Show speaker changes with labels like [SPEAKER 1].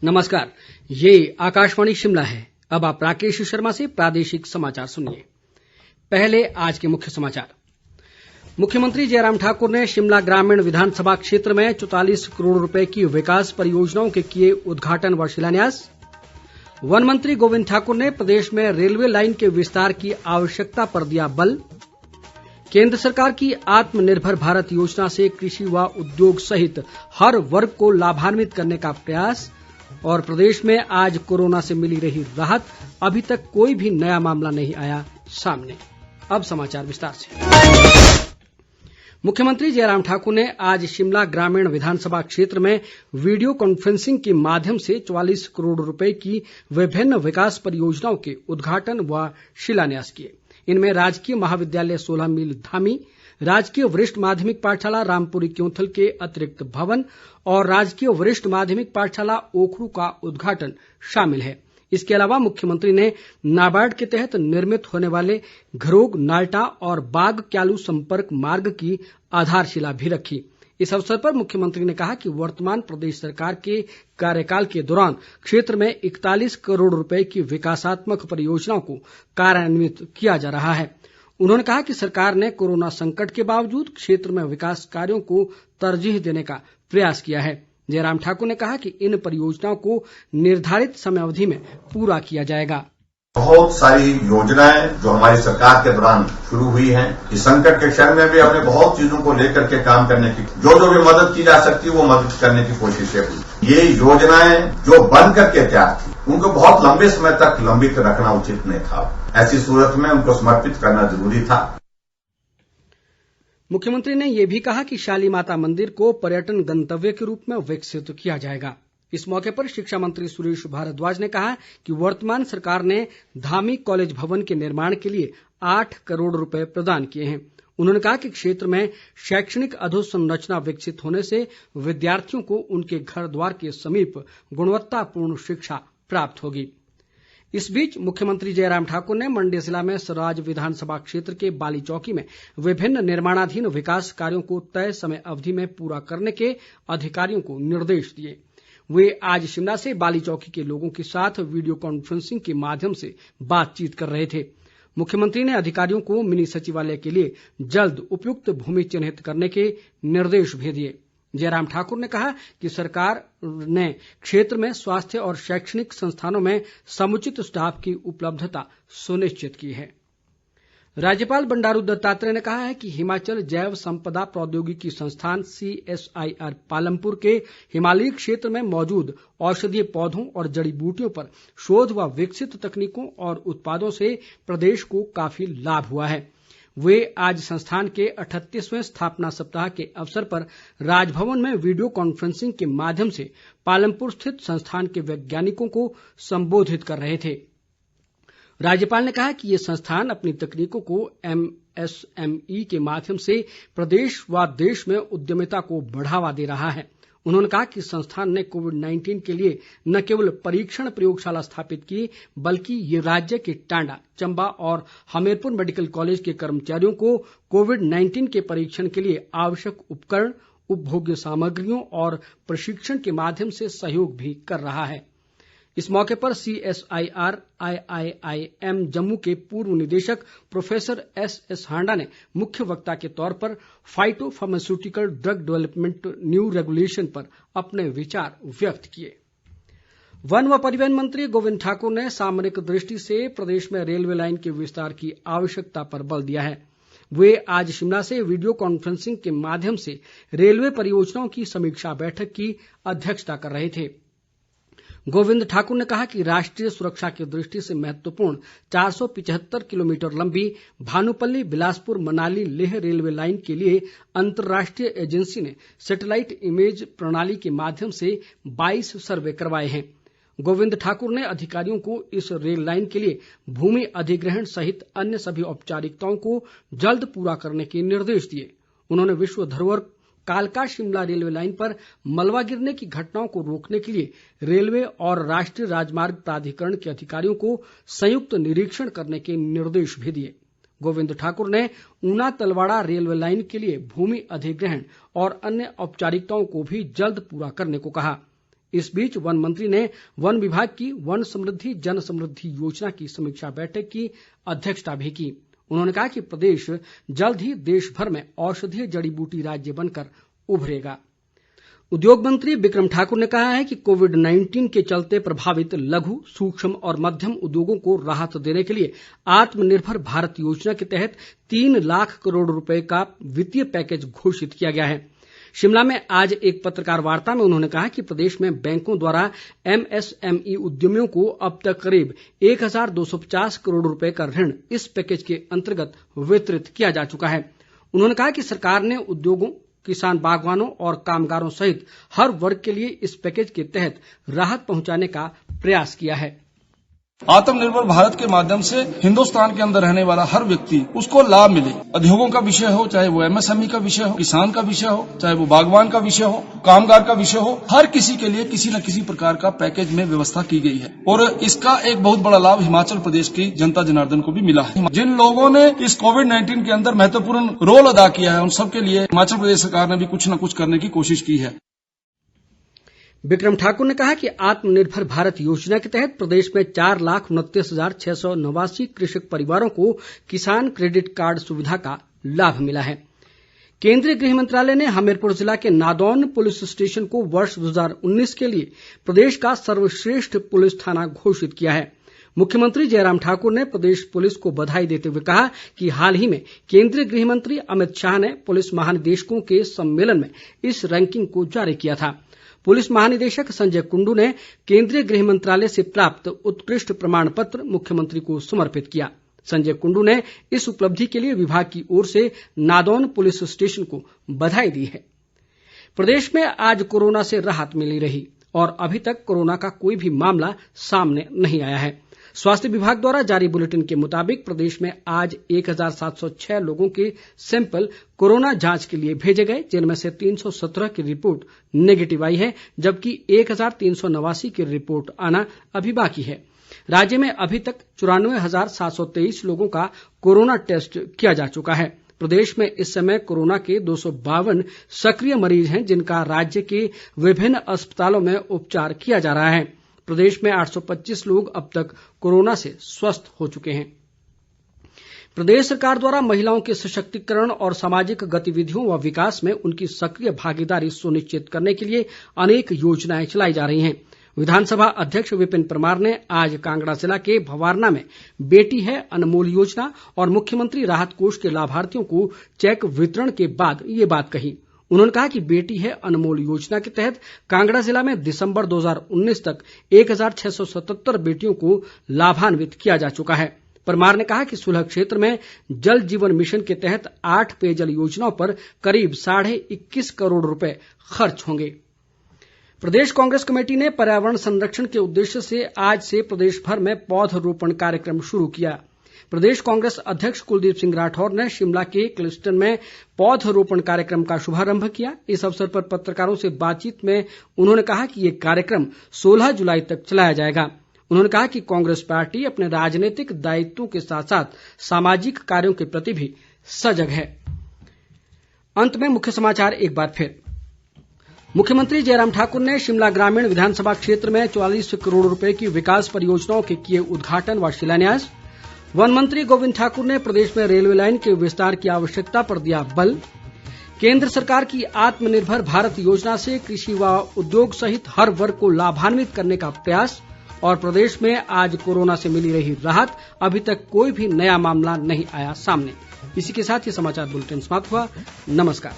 [SPEAKER 1] नमस्कार, ये आकाशवाणी शिमला है। अब आप राकेश शर्मा से प्रादेशिक समाचार सुनिए। पहले आज के मुख्य समाचार। मुख्यमंत्री जयराम ठाकुर ने शिमला ग्रामीण विधानसभा क्षेत्र में 44 करोड़ रुपए की विकास परियोजनाओं के किए उद्घाटन व शिलान्यास। वन मंत्री गोविंद ठाकुर ने प्रदेश में रेलवे लाइन के विस्तार की आवश्यकता पर दिया बल। केंद्र सरकार की आत्मनिर्भर भारत योजना से कृषि व उद्योग सहित हर वर्ग को लाभान्वित करने का प्रयास। और प्रदेश में आज कोरोना से मिली रही राहत, अभी तक कोई भी नया मामला नहीं आया सामने। अब समाचार विस्तार से। मुख्यमंत्री जयराम ठाकुर ने आज शिमला ग्रामीण विधानसभा क्षेत्र में वीडियो कॉन्फ्रेंसिंग के माध्यम से 44 करोड़ रुपए की विभिन्न विकास परियोजनाओं के उद्घाटन व शिलान्यास किए। इनमें राजकीय महाविद्यालय 16 मील धामी, राजकीय वरिष्ठ माध्यमिक पाठशाला रामपुरी क्योंथल के अतिरिक्त भवन और राजकीय वरिष्ठ माध्यमिक पाठशाला ओखरू का उद्घाटन शामिल है। इसके अलावा मुख्यमंत्री ने नाबार्ड के तहत निर्मित होने वाले घरोग नाल्टा और बाग क्यालू संपर्क मार्ग की आधारशिला भी रखी। इस अवसर पर मुख्यमंत्री ने कहा कि वर्तमान प्रदेश सरकार के कार्यकाल के दौरान क्षेत्र में 41 करोड़ रुपए की विकासात्मक परियोजनाओं को कार्यान्वित किया जा रहा है। उन्होंने कहा कि सरकार ने कोरोना संकट के बावजूद क्षेत्र में विकास कार्यों को तरजीह देने का प्रयास किया है। जयराम ठाकुर ने कहा कि इन परियोजनाओं को निर्धारित समय अवधि में पूरा किया जाएगा।
[SPEAKER 2] बहुत सारी योजनाएं जो हमारी सरकार के दौरान शुरू हुई हैं, इस संकट के क्षण में भी हमने बहुत चीजों को लेकर के काम करने की जो भी मदद की जा सकती है वो मदद करने की कोशिशें हुई। ये योजनाएं जो बन करके तैयार थी उनको बहुत लंबे समय तक लंबित रखना उचित नहीं था। ऐसी सूरत में उनको समर्पित करना जरूरी था।
[SPEAKER 1] मुख्यमंत्री ने यह भी कहा कि शाली माता मंदिर को पर्यटन गंतव्य के रूप में विकसित किया जाएगा। इस मौके पर शिक्षा मंत्री सुरेश भारद्वाज ने कहा कि वर्तमान सरकार ने धामी कॉलेज भवन के निर्माण के लिए 8 करोड़ रुपए प्रदान किए हैं। उन्होंने कहा कि क्षेत्र में शैक्षणिक अधोसंरचना विकसित होने से विद्यार्थियों को उनके घर द्वार के समीप गुणवत्तापूर्ण शिक्षा प्राप्त होगी। इस बीच मुख्यमंत्री जयराम ठाकुर ने मंडी जिला में सराज विधानसभा क्षेत्र के बाली चौकी में विभिन्न निर्माणाधीन विकास कार्यों को तय समय अवधि में पूरा करने के अधिकारियों को निर्देश दिए। वे आज शिमला से बाली चौकी के लोगों के साथ वीडियो कॉन्फ्रेंसिंग के माध्यम से बातचीत कर रहे थे। मुख्यमंत्री ने अधिकारियों को मिनी सचिवालय के लिए जल्द उपयुक्त भूमि चिन्हित करने के निर्देश भी दिए। जयराम ठाकुर ने कहा कि सरकार ने क्षेत्र में स्वास्थ्य और शैक्षणिक संस्थानों में समुचित स्टाफ की उपलब्धता सुनिश्चित की है। राज्यपाल बंडारू दत्तात्रेय ने कहा है कि हिमाचल जैव संपदा प्रौद्योगिकी संस्थान CSIR पालमपुर के हिमालयी क्षेत्र में मौजूद औषधीय पौधों और जड़ी बूटियों पर शोध व विकसित तकनीकों और उत्पादों से प्रदेश को काफी लाभ हुआ है। वे आज संस्थान के 38वें स्थापना सप्ताह के अवसर पर राजभवन में वीडियो कॉन्फ्रेंसिंग के माध्यम से पालमपुर स्थित संस्थान के वैज्ञानिकों को संबोधित कर रहे थे। राज्यपाल ने कहा कि ये संस्थान अपनी तकनीकों को MSME के माध्यम से प्रदेश व देश में उद्यमिता को बढ़ावा दे रहा है। उन्होंने कहा कि संस्थान ने कोविड-19 के लिए न केवल परीक्षण प्रयोगशाला स्थापित की, बल्कि ये राज्य के टांडा, चंबा और हमीरपुर मेडिकल कॉलेज के कर्मचारियों को कोविड-19 के परीक्षण के लिए आवश्यक उपकरण, उपभोग्य सामग्रियों और प्रशिक्षण के माध्यम से सहयोग भी कर रहा है। इस मौके पर CSIR IIIM जम्मू के पूर्व निदेशक प्रोफेसर SS हांडा ने मुख्य वक्ता के तौर पर phyto pharmaceutical drug development new regulation पर अपने विचार व्यक्त किए। वन व परिवहन मंत्री गोविंद ठाकुर ने सामरिक दृष्टि से प्रदेश में रेलवे लाइन के विस्तार की आवश्यकता पर बल दिया है। वे आज शिमला से वीडियो कॉन्फ्रेंसिंग के माध्यम से रेलवे परियोजनाओं की समीक्षा बैठक की अध्यक्षता कर रहे थे। गोविंद ठाकुर ने कहा कि राष्ट्रीय सुरक्षा की दृष्टि से महत्वपूर्ण 475 किलोमीटर लंबी भानुपल्ली बिलासपुर मनाली लेह रेलवे लाइन के लिए अंतर्राष्ट्रीय एजेंसी ने सैटेलाइट इमेज प्रणाली के माध्यम से 22 सर्वे करवाए हैं। गोविंद ठाकुर ने अधिकारियों को इस रेल लाइन के लिए भूमि अधिग्रहण सहित अन्य सभी औपचारिकताओं को जल्द पूरा करने के निर्देश दिए। उन्होंने विश्व धरोहर कालका शिमला रेलवे लाइन पर मलबा गिरने की घटनाओं को रोकने के लिए रेलवे और राष्ट्रीय राजमार्ग प्राधिकरण के अधिकारियों को संयुक्त निरीक्षण करने के निर्देश भी दिए। गोविंद ठाकुर ने ऊना तलवाड़ा रेलवे लाइन के लिए भूमि अधिग्रहण और अन्य औपचारिकताओं को भी जल्द पूरा करने को कहा। इस बीच वन मंत्री ने वन विभाग की वन समृद्धि जन समृद्धि योजना की समीक्षा बैठक की अध्यक्षता भी की। उन्होंने कहा कि प्रदेश जल्द ही देश भर में औषधीय जड़ी बूटी राज्य बनकर उभरेगा। उद्योग मंत्री बिक्रम ठाकुर ने कहा है कि कोविड-19 के चलते प्रभावित लघु, सूक्ष्म और मध्यम उद्योगों को राहत देने के लिए आत्मनिर्भर भारत योजना के तहत 3 लाख करोड़ रुपए का वित्तीय पैकेज घोषित किया गया है। शिमला में आज एक पत्रकार वार्ता में उन्होंने कहा कि प्रदेश में बैंकों द्वारा MSME उद्यमियों को अब तक करीब 1250 करोड़ रुपए का ऋण इस पैकेज के अंतर्गत वितरित किया जा चुका है। उन्होंने कहा कि सरकार ने उद्योगों, किसान, बागवानों और कामगारों सहित हर वर्ग के लिए इस पैकेज के तहत राहत पहुंचाने का प्रयास किया है।
[SPEAKER 3] आत्मनिर्भर भारत के माध्यम से हिंदुस्तान के अंदर रहने वाला हर व्यक्ति उसको लाभ मिले। उद्योगों का विषय हो, चाहे वो MSME का विषय हो, किसान का विषय हो, चाहे वो बागवान का विषय हो, कामगार का विषय हो, हर किसी के लिए किसी न किसी प्रकार का पैकेज में व्यवस्था की गई है। और इसका एक बहुत बड़ा लाभ हिमाचल प्रदेश की जनता जनार्दन को भी मिला है। जिन लोगों ने इस कोविड-19 के अंदर महत्वपूर्ण रोल अदा किया है, उन सबके लिए हिमाचल प्रदेश सरकार ने भी कुछ न कुछ करने की कोशिश की है।
[SPEAKER 1] बिक्रम ठाकुर ने कहा कि आत्मनिर्भर भारत योजना के तहत प्रदेश में 4,29,689 कृषक परिवारों को किसान क्रेडिट कार्ड सुविधा का लाभ मिला है। केंद्रीय गृह मंत्रालय ने हमीरपुर जिला के नादौन पुलिस स्टेशन को वर्ष 2019 के लिए प्रदेश का सर्वश्रेष्ठ पुलिस थाना घोषित किया है। मुख्यमंत्री जयराम ठाकुर ने प्रदेश पुलिस को बधाई देते हुए कहा कि हाल ही में केंद्रीय गृह मंत्री अमित शाह ने पुलिस महानिदेशकों के सम्मेलन में इस रैंकिंग को जारी किया था। पुलिस महानिदेशक संजय कुंडू ने केंद्रीय गृह मंत्रालय से प्राप्त उत्कृष्ट प्रमाण पत्र मुख्यमंत्री को समर्पित किया। संजय कुंडू ने इस उपलब्धि के लिए विभाग की ओर से नादौन पुलिस स्टेशन को बधाई दी है। प्रदेश में आज कोरोना से राहत मिली रही और अभी तक कोरोना का कोई भी मामला सामने नहीं आया है। स्वास्थ्य विभाग द्वारा जारी बुलेटिन के मुताबिक प्रदेश में आज 1,706 लोगों के सैंपल कोरोना जांच के लिए भेजे गए, जिनमें से 317 की रिपोर्ट नेगेटिव आई है, जबकि 1,389 की रिपोर्ट आना अभी बाकी है। राज्य में अभी तक 94,723 लोगों का कोरोना टेस्ट किया जा चुका है। प्रदेश में इस समय कोरोना के 252 सक्रिय मरीज हैं, जिनका राज्य के विभिन्न अस्पतालों में उपचार किया जा रहा है। प्रदेश में 825 लोग अब तक कोरोना से स्वस्थ हो चुके हैं। प्रदेश सरकार द्वारा महिलाओं के सशक्तिकरण और सामाजिक गतिविधियों व विकास में उनकी सक्रिय भागीदारी सुनिश्चित करने के लिए अनेक योजनाएं चलाई जा रही हैं। विधानसभा अध्यक्ष विपिन परमार ने आज कांगड़ा जिला के भवारना में बेटी है अनमोल योजना और मुख्यमंत्री राहत कोष के लाभार्थियों को चेक वितरण के बाद ये बात कही। उन्होंने कहा कि बेटी है अनमोल योजना के तहत कांगड़ा जिला में दिसंबर 2019 तक 1,677 बेटियों को लाभान्वित किया जा चुका है। परमार ने कहा कि सुलह क्षेत्र में जल जीवन मिशन के तहत 8 पेयजल योजनाओं पर करीब 21.5 करोड़ रुपए खर्च होंगे। प्रदेश कांग्रेस कमेटी ने पर्यावरण संरक्षण के उद्देश्य से आज से प्रदेश भर में पौधरोपण कार्यक्रम शुरू किया। प्रदेश कांग्रेस अध्यक्ष कुलदीप सिंह राठौर ने शिमला के क्लिस्टन में पौधरोपण कार्यक्रम का शुभारंभ किया। इस अवसर पर पत्रकारों से बातचीत में उन्होंने कहा कि ये कार्यक्रम 16 जुलाई तक चलाया जाएगा। उन्होंने कहा कि कांग्रेस पार्टी अपने राजनीतिक दायित्वों के साथ साथ सामाजिक कार्यों के प्रति भी सजग है। अंत में मुख्य समाचार एक बार फिर। मुख्यमंत्री जयराम ठाकुर ने शिमला ग्रामीण विधानसभा क्षेत्र में 44 करोड़ रुपए की विकास परियोजनाओं के किए उद्घाटन व शिलान्यास। वन मंत्री गोविंद ठाकुर ने प्रदेश में रेलवे लाइन के विस्तार की आवश्यकता पर दिया बल। केंद्र सरकार की आत्मनिर्भर भारत योजना से कृषि व उद्योग सहित हर वर्ग को लाभान्वित करने का प्रयास। और प्रदेश में आज कोरोना से मिली रही राहत, अभी तक कोई भी नया मामला नहीं आया सामने। इसी के साथ ये समाचार बुलेटिन समाप्त हुआ। नमस्कार।